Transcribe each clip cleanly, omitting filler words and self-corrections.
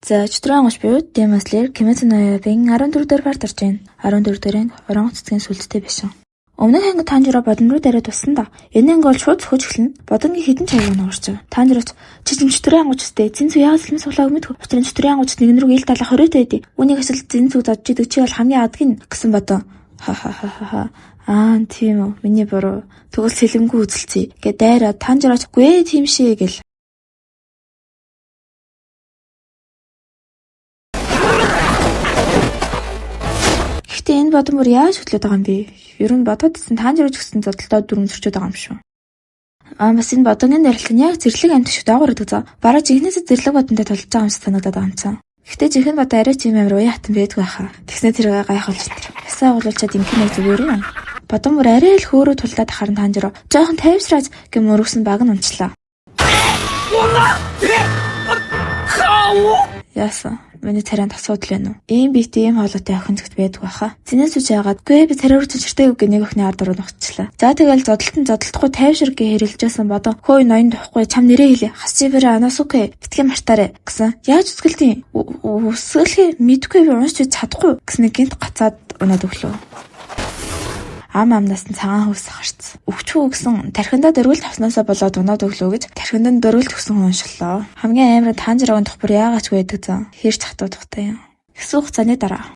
За, чөтгөрийн ангууч буюу Demon Slayer Kimetsu no Yaiba-гийн 14 дэх парт орж байна. 14 дээрээ орон цэцгийн сүлдтэй байсан. Өмнөх анги Танжиро бодон руу дараад туссан да. Энэ анги бол шууд сөхөж эхэлнэ. Бодонгийн хідэн чайг нуурч. Танжироч чи чөтгөрийн ангууч өстэй. Зинзүү яагаад сэлмэс суулааг мэдгүй. Учир нь чөтгөрийн ангууч нэгэн рүү ил талах хориотой байдий. Үүнийг асил зинзүү додж идэг чи бол хамгийн адгийн гэсэн бодоо. Ха. Аа, тийм үү. Миний буруу. Тэгвэл сэлэмгүй үзэлцээ. Гэ дайраа Танжироч гүй тийм шээ гэл. Гэхдээ энэ бодон бүр яаж хөтлөд байгаа юм бэ? Ер нь бодоод ирсэн Танжироч гэсэн зодолтой дүрм зөрчөөд байгаа юм шүү. Бас энэ бодонгийн дарилт нь яг зэрлэг амт шүү даагуур гэдэг за. Бараг жинхнээс зэрлэг бодонтой толж байгаа юм шиг санагдаад байгаа юм цаа. Гэхдээ жинхэнэ бодоо арай тийм амир уян хатан байдгүй байхаа. Тэгснэ тэргээ гайхуулж тэр. Ясаа оглуулчаад имхэнэг зүгээр юм. Бодон бүр арай л хөөрөө тулдаад харан Танжиро жоохон тайвшрааж гэм өргөсөн баг нь унчлаа. Яасан. Миний царайнд асуудал байна уу? Ийм биетэй ийм хоолойтой охин зүгт байдгүй баха. Зинээс үж яагаад гүй би царай үрж чиртэй үг нэг охины ард ороод нухчихлаа. За тэгэл зодолтохгүй тайвшир гэ хэрэлжсэн бодоо. Хөөе ноён тохгүй чам нэрээ хэлээ. Хасчибэрэ анасукэ битгий мартаарэ гэсэн. Яаж үсгэлтийн үсгэлхий мэдгүй би уншиж чадахгүй гэснэ гинт гацаад унаад өглөө. Амнаас нь цагаан хөвс харц. Өвчхүү гэсэн тархиндаа дөрвөл тавснаасаа болоод унаад өглөө гэж тархинд нь дөрвөл төгсөн уншиллаа. Хамгийн амар Танжирогийн тухбар яагаач байдаг заа. Хэрч хатуудахтай юм. Хэсэг хугацааны дараа.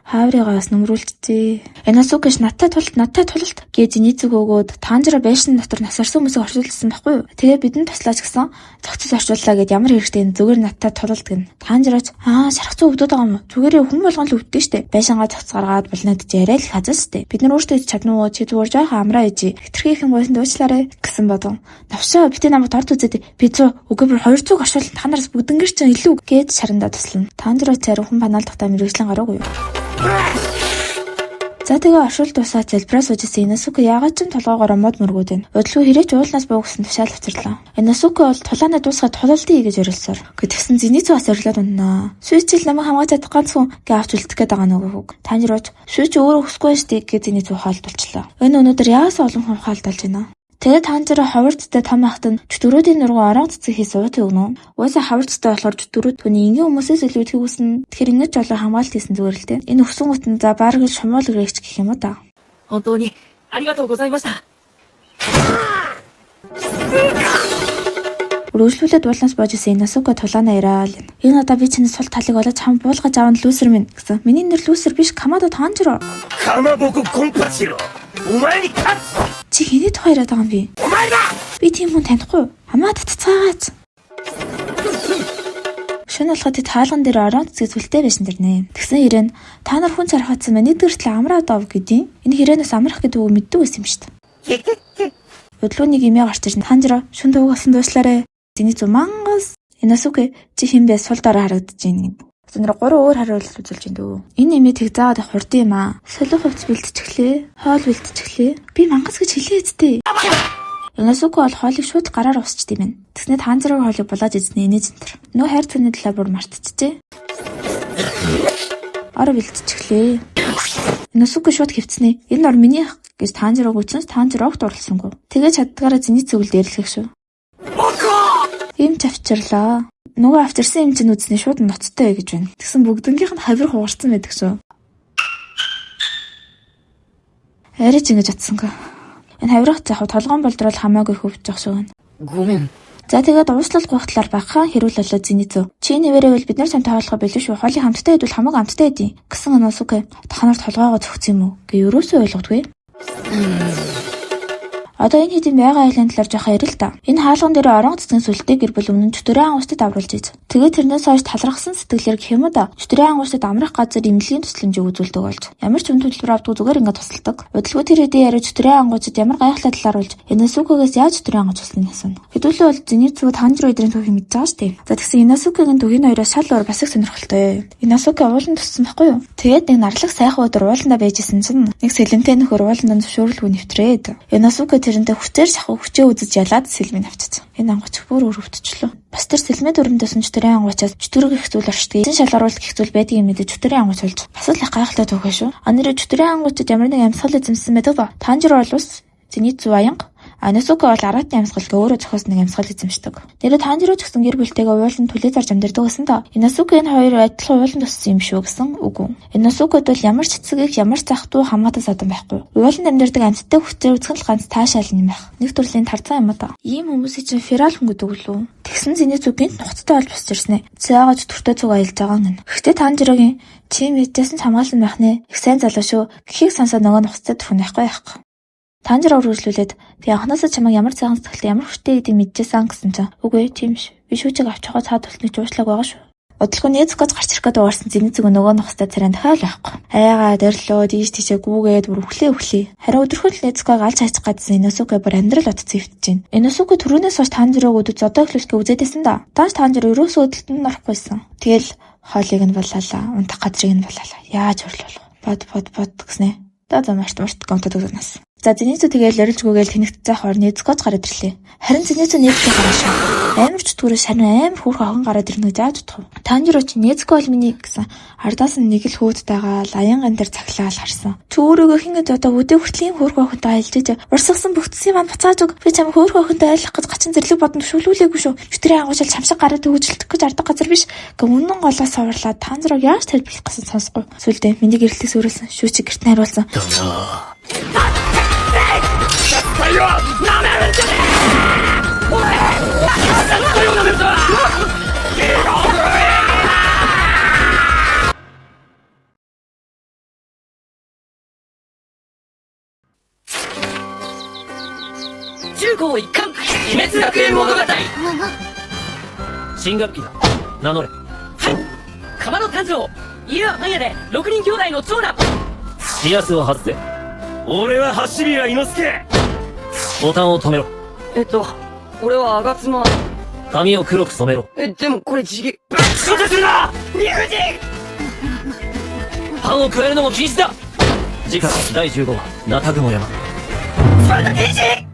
Хаврыгаас нөмрүүлчихье. Энасукэш надтай тулалт гэж нийцэг өгөөд Танжиро байшин дотор насарсан хүмүүсийг орчуулсан байхгүй юу? Тэгээ бидэнд туслаач гэсэн зохицол орчууллаа гэд ямар хэрэгтэй энэ зүгээр надтай тулалт гэн. Танжироч шархцсан өвдөд байгаа юм уу? Зүгээр хүн болгон л өвддөө штэ. Байшингаа зохиц гаргаад болнод яриа л хазаа штэ. Бид нар өөртөө чадна уу? Чи зүгээр жоохон амраа ээжи. Хэтэрхийхэн гойсон дуучлаарэ гэсэн бодон. Навшаа битээ намайг торд үзээд би 100 үгүй бүр 200 орчуулсан та нараас бүгднгэр чинь илүү гэж шарандаа туслана. Танжироч царай хүн панаалдахдаа мэрэгчлэн гараагүй юу? За тэгээ оршуулт тусаа залбираа суужсэн Инасука яагаад ч толгоогоор мод мөргүүд байна. Өдлөө хэрэг уулнаас буугсан тушаал авчирлаа. Инасука бол тулаанаа дуусгаад тулалдъя гэж орилсоор. Гэтгсэн Зинизу бас орилоод уннаа. Сүйчил намайг хамгааж чадах ганц хүн гэж авч үлдэх гээд байгаа нөгөө хүүг. Танжироч сүйч өөрөө өсөхгүй штий гэж Зинизу хаалдулчлаа. Энэ өнөөдөр яасан олон хүн хаалдалж байна. Тэгээд Танжиро ховорцтой том ахт нь чөтгөрүүдийн нургуу орон цэцэг хий сууж өгнө. Уусаа ховорцтой болохоор чөтгөрүүд түүний энгийн хүмүүсээс илүү итгэх үсэн. Тэгэхээр ингэж жолоо хамгаалт хийсэн зүгээр л дээ. Энэ өсөн гут нь за бараг л шумуул грэгч гэх юм уу та. 本当にありがとうございました。 Үргэлжлүүлээд уулнаас боож исэн Инасука тулаанаа яриад энэ одоо би чиний сул талыг олоод чам буулгаж аавн лүүсэр минь гэсэн. Миний нэр лүүсэр биш Камадо Танжиро. Камабоку Компаширо. Умай ни кац. Чи хэний тухай яриад байгаа юм бэ? Би тийм хүн танихгүй. Хамаа татцаагааз. Шөнө болоход таалган дээр орон цэцэг сүлтэй байсан дэрнэ. Тэгсэн ирээн та нар хүн цархаацсан мань нэгдэртэл амраа дов гэдیں۔ Энэ хэрээнээс амрах гэдэг үг мэддэг байсан юм шүү дээ. Өдлөөний гимээ гарч ирсэн Танжиро шүн дуугасан дуушлаарэ. Зинизу мангас Инасука чи хэм бэ сул дороо харагдаж байна. Зэнэр 3 өөр хариулт үзүүлж байна дөө. Энэ нэмээ тэг заагаад их хурд юм аа. Солих хувц бэлтчихлээ. Хоол бэлтчихлээ. Би мангас гэж хэлээ зүтэй. Инасука бол хоолыг шууд гараар усчд юм байна. Тэгснэ Танжирогийн хоолыг булааж эзнэ инээ зэнтэр. Нөө хайр цаны талаар бүр мартчихжээ. Ор бэлтчихлээ. Инасука шууд хөвцнэ. Энэ ор минийх гэж Танжирог үчнэс Танжирог дурласангүй. Тэгээ чаддгаараа зэний цэвэл дээрлэх шүү. Им авчирлаа. Нөгөө авчирсан юм чинь үзнэ шууд ноцтой гэж байна. Тэгсэн бүгднгийнх нь хавир хугарсан байдаг шүү. Арай ч ингэж атсангаа. Энэ хавирах заах толгоон болдрол хамаагүй хөвж явах шиг байна. Гүмэн. За тэгээд ууслал гуйхтлаар багахан хэрүүлэлээ Зинизу. Чи нэрээвэл бид нар самтай хооллох билүү шүү. Хоолыг хамтдаа идвэл хамаг хамтдаа идэв. Гэсэн Инасука та нар толгоогоо зөхсөн юм уу? Гэ ерөөсөө ойлгодгүй. Одоо энэ хэдийн байга айлын талаар жоохон ярил л да. Энэ хаалган дээр орон цэцгийн сүлтэй гэр бүл өмнө чөтгөрийн ангуустад авруулж ийж. Тэгээд тэрнээс хойш талархсан сэтгэлээр гэх юм да. Чөтгөрийн ангуустад амрах газар имлэгийн тусламжийг үзүүлдэг болж. Ямар ч үн төлбөр авдаг зүгээр ингээд тусалдаг. Удалгүй тэр хэдийн яриа чөтгөрийн ангуучид ямар гайхалтай талааруулж Инасукагаас яаж чөтгөрийн ангууч болсон гэсэн. Хэдүүлээ бол Зинизу Танжиро эдрийн төвийг мэдж байгаа штеп. За тэгсэн Инасукагийн төвийн хоёроос шал өөр бас их сонирхолтой. Инасука уулан туссан байхгүй юу? Тэгээд нэг нарлах сайхан өдөр ууландаа байжсэн чинь нэг сэлэмтэй нөхөр ууландаа зөвшөөрлгүй нэвтрээд. Инасука тэрнтэй хүчээр шахах хүчээ үзэж ялаад сэлмийг авчиж. Энэ ангууч бүр өвөвтчлөө. Бас тэр сэлмэд өрөмдөөсөн чөтгөрийн ангуучаас чөтгөрөг их зүйл оршдог. Эзэн шалгаруулт гих зүйл байдгийг мэдээ чөтгөрийн ангууч болж. Бас л их гайхалтай түүхээ шүү. Анираа чөтгөрийн ангуучид ямар нэг амьсгал эзэмсэн байдаг ба. Танжиро бол ус Зинизу аянга Иносуке бол аратны амьсгалыг өөрөө зохиосон нэг амьсгал эзэмшдэг. Нэрээ Танжиро ч гэсэн гэр бүлтэйгээ уулын түлээ зарж амьдардаг гэсэн доо. Иносуке энэ хоёр адилхан ууланд туссан юм шүү гэсэн үг. Иносукед бол ямар ч цэцэг ямар ч зах дуу хамаатай садан байхгүй. Ууланд амьдардаг амьтдаа хүчээр үзэх нь л ганц таашаал юм байх. Нэг төрлийн тарцан юм да. Ийм хүмүүсийн чинь ферал хүн гэдэг үлээ. Тэгсэн Зенэцү гинт нухацтай болж босч ирсэн ээ. Цаагач төртөө цуг аялж байгаа юм. Гэхдээ Танжирогийн чи мэдээсэн хамгаалсан байх нэ. Их сайн залуу шүү. Гэхийг сонсоод нөгөө нухацтай төрхөн байхгүй. Танжиро үргэлжлүүлээд би анхнаасаа чамайг ямар цагаан сэтгэлтэй ямар хүчтэй гэдгийг мэдчихсэн гэсэн чинь үгүй тийм ш. Би шүүжиг авч байгаа цаад болтны жуучлаг байгаа шүү. Удалгүй Незукоч гарч ирэх гээд уурсан Зенэцүг нөгөө нухастай царай дахиад байхгүй. Аяагаа дөрлөө дийш тийшээ гүүгээд бүр өглөө. Харин өдөрхөн л Незуког алж хайчих гадсан Иносуке бүр амьдрал утцсан өвтөж байна. Иносуке түрүүнээс хойш Танжирог өдөж зодоо эхлүүлэхээ үзээдсэн да. Тааш Танжиро ерөөсөө өдөлтөнд нь орохгүйсэн. Тэгэл хоолыг нь боллоо, унтах газрыг нь боллоо. Яаж хурлуулах? Бод гэснэ. За март гомтод өгнөс. За Зенэцү тэгээл ярилжгүйгээл тэнэгт заах хор Незукоч гараад ирлээ. Харин Зенэцү Незукийг гараашаа. Амар ч түрээс харин амар хүүрх охин гараад ирнэ гэж бодох. Танжиро ч Незуко бол миний гэсэн ардаас нь нэг л хөөд дагаал аянган дээр цаглаал харсан. Чи өөрөөгөө хин гэж одоо өдөө хүртлийн хүүрх охинтой аялж иж урсгасан бүгдсийн манд буцааж өг. Би чам хөөрх охинтой айлах гэж гачин зэрлэг бодно шүлүүлээгүй шүү. Чөтгөрийн агуушил чамшиг гараад өгөжлөлтөх гэж ардаг газар биш. Гэ үнэн голоос суурлаа Танжирог яаж тайлбарлах гэсэн сонсохгүй. Сүлдээ миний гэрэлтээс өрүүлсэн. Шүүчиг гэрт найруулсан.中高一貫秘滅学園物語新学期だ名乗れはい鎌野誕生家は半夜で6人兄弟の長男ピアスを外せ俺は走りや伊之助ボタンを止めろ俺は吾妻髪を黒く染めろでもこれ地毛バックショトするな理不尽パンを加えるのも禁止だ次回第15話中雲山スパルタ禁止